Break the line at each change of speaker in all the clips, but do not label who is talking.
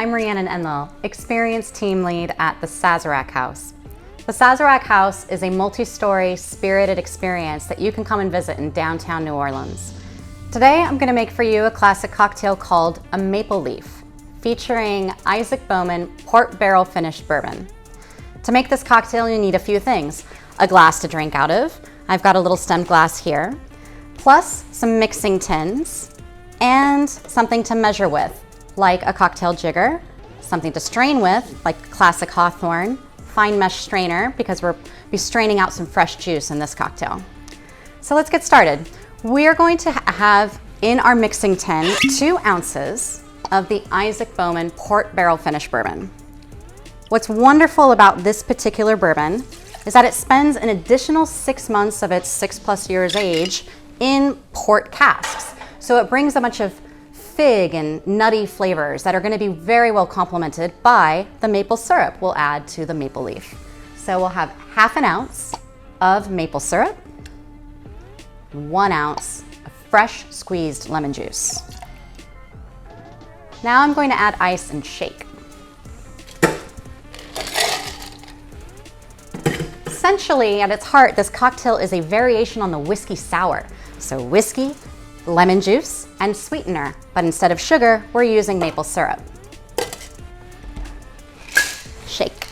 I'm Rhiannon Enlil, Experienced Team Lead at the Sazerac House. The Sazerac House is a multi-story, spirited experience that you can come and visit in downtown New Orleans. Today, I'm going to make for you a classic cocktail called a Maple Leaf, featuring Isaac Bowman Port Barrel Finished Bourbon. To make this cocktail, you need a few things. A glass to drink out of. I've got a little stemmed glass here, plus some mixing tins, and something to measure with, like a cocktail jigger, something to strain with, like classic Hawthorne, fine mesh strainer, because we'll be straining out some fresh juice in this cocktail. So let's get started. We're going to have in our mixing tin 2 ounces of the Isaac Bowman Port Barrel Finished Bourbon. What's wonderful about this particular bourbon is that it spends an additional 6 months of its 6+ years age in port casks. So it brings a bunch of fig and nutty flavors that are going to be very well complemented by the maple syrup we'll add to the maple leaf. So we'll have 1/2 ounce of maple syrup, 1 ounce of fresh squeezed lemon juice. Now I'm going to add ice and shake. Essentially, at its heart, this cocktail is a variation on the whiskey sour. So whiskey, lemon juice, and sweetener, but instead of sugar, we're using maple syrup. Shake.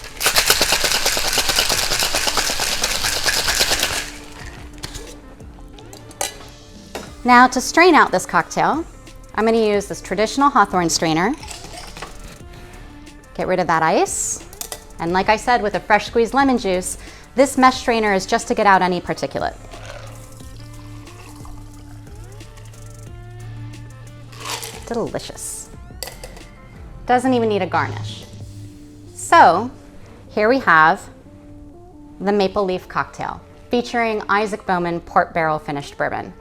Now to strain out this cocktail, I'm going to use this traditional Hawthorne strainer. Get rid of that ice. And like I said, with a fresh squeezed lemon juice, this mesh strainer is just to get out any particulate. Delicious. Doesn't even need a garnish. So here we have the Maple Leaf cocktail featuring Isaac Bowman Port Barrel Finished Bourbon.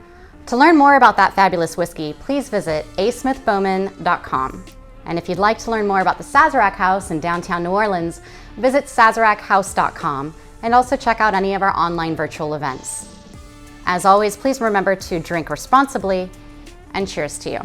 To learn more about that fabulous whiskey, please visit asmithbowman.com. And if you'd like to learn more about the Sazerac House in downtown New Orleans, visit sazerachouse.com and also check out any of our online virtual events. As always, please remember to drink responsibly, and cheers to you.